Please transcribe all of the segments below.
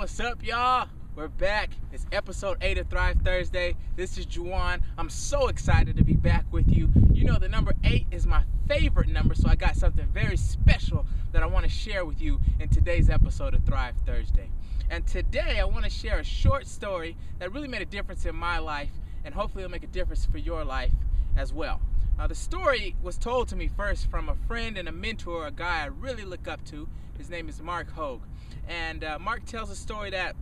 What's up, y'all? We're back. It's episode 8 of Thrive Thursday. This is Juwon. I'm so excited to be back with you. You know, the number 8 is my favorite number, so I got something very special that I want to share with you in today's episode of Thrive Thursday. And today I want to share a short story that really made a difference in my life, and hopefully it'll make a difference for your life as well. Now, the story was told to me first from a friend and a mentor, a guy I really look up to. His name is Mark Hogue. And Mark tells a story that,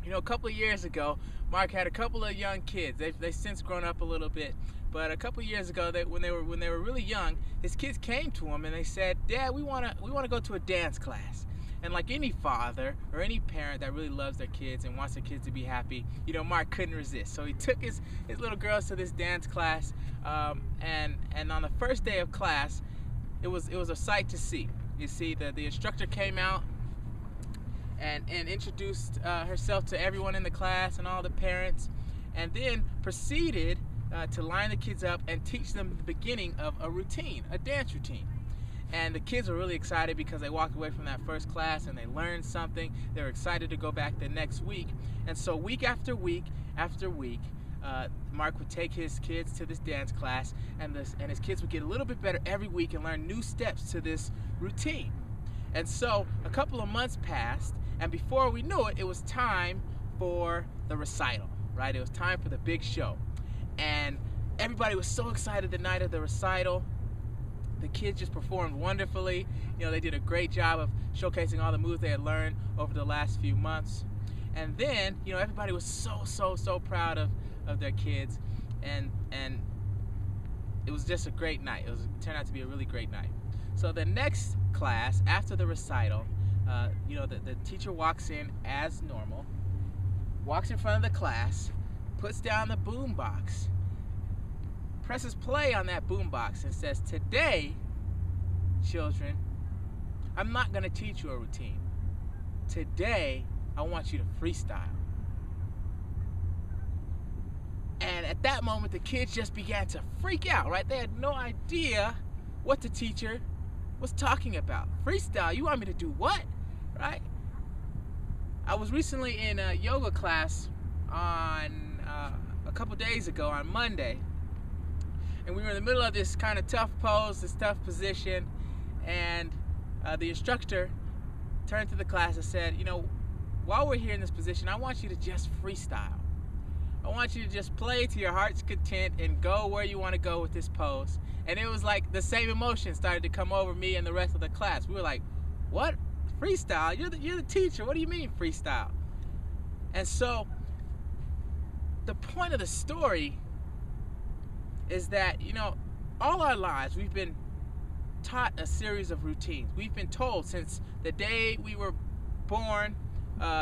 you know, a couple of years ago, Mark had a couple of young kids. They've since grown up a little bit, but a couple of years ago, when they were really young, his kids came to him and they said, "Dad, we wanna go to a dance class." And like any father or any parent that really loves their kids and wants their kids to be happy, you know, Mark couldn't resist. So he took his little girls to this dance class, and on the first day of class, it was a sight to see. You see, the instructor came out and introduced herself to everyone in the class and all the parents, and then proceeded to line the kids up and teach them the beginning of a routine, a dance routine. And the kids were really excited because they walked away from that first class and they learned something. They were excited to go back the next week. And so week after week after week, Mark would take his kids to this dance class, and his kids would get a little bit better every week and learn new steps to this routine. And so a couple of months passed, and before we knew it, it was time for the recital, right? It was time for the big show. And everybody was so excited the night of the recital. The kids just performed wonderfully. You know, they did a great job of showcasing all the moves they had learned over the last few months. And then, you know, everybody was so proud of their kids. And it was just a great night. It turned out to be a really great night. So the next class, after the recital, you know, the teacher walks in as normal, walks in front of the class, puts down the boom box, presses play on that boom box, and says, "Today, children, I'm not going to teach you a routine. Today, I want you to freestyle." And at that moment, the kids just began to freak out, right? They had no idea what the teacher was talking about. Freestyle? You want me to do what? Right? I was recently in a yoga class on a couple days ago on Monday, and we were in the middle of this kind of tough pose, this tough position, and the instructor turned to the class and said, "You know, while we're here in this position, I want you to just freestyle. I want you to just play to your heart's content and go where you want to go with this pose." And it was like the same emotion started to come over me and the rest of the class. We were like, "What? Freestyle? You're the teacher. What do you mean freestyle?" And so the point of the story is that, you know, all our lives we've been taught a series of routines. We've been told since the day we were born,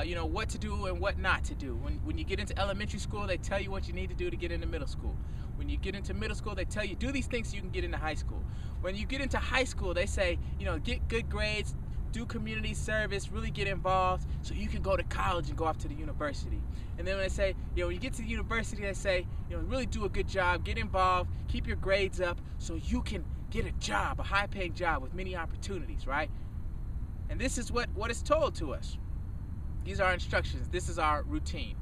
you know, what to do and what not to do. When you get into elementary school, they tell you what you need to do to get into middle school. When you get into middle school, they tell you do these things so you can get into high school. When you get into high school, they say, you know, get good grades, do community service, really get involved so you can go to college and go off to the university. And then when they say, you know, when you get to the university, they say, you know, really do a good job, get involved, keep your grades up so you can get a job, a high-paying job with many opportunities, right? And this is what is told to us. These are our instructions. This is our routine.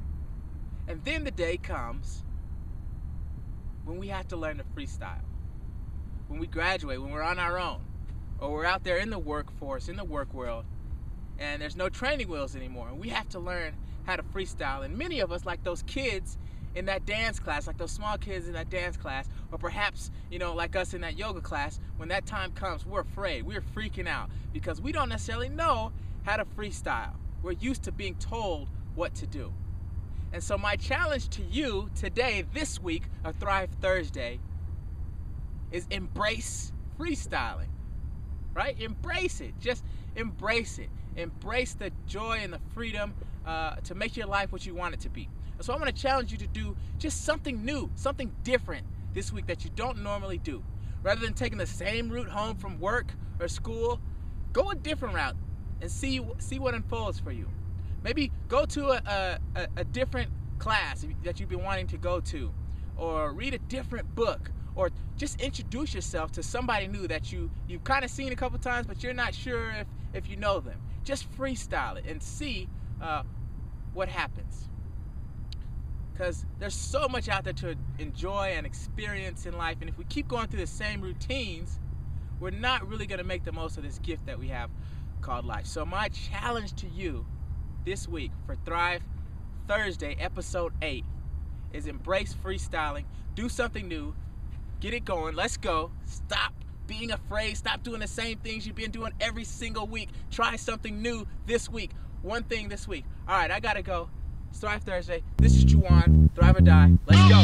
And then the day comes when we have to learn to freestyle. When we graduate, when we're on our own, or we're out there in the workforce, in the work world, and there's no training wheels anymore, and we have to learn how to freestyle. And many of us, like those kids in that dance class, like those small kids in that dance class, or perhaps, you know, like us in that yoga class, when that time comes, we're afraid, we're freaking out, because we don't necessarily know how to freestyle. We're used to being told what to do. And so my challenge to you today, this week of Thrive Thursday, is embrace freestyling, right? Embrace it. Just embrace it. Embrace the joy and the freedom to make your life what you want it to be. And so I'm going to challenge you to do just something new, something different this week that you don't normally do. Rather than taking the same route home from work or school, go a different route and see what unfolds for you. Maybe go to a different class that you've been wanting to go to, or read a different book, or just introduce yourself to somebody new that you've kind of seen a couple times, but you're not sure if you know them. Just freestyle it and see what happens. Because there's so much out there to enjoy and experience in life, and if we keep going through the same routines, we're not really going to make the most of this gift that we have called life. So my challenge to you this week for Thrive Thursday, episode 8, is embrace freestyling. Do something new. Get it going. Let's go. Stop being afraid. Stop doing the same things you've been doing every single week. Try something new this week. One thing this week. All right, I got to go. It's Thrive Thursday. This is Juwon, Thrive or Die. Let's go.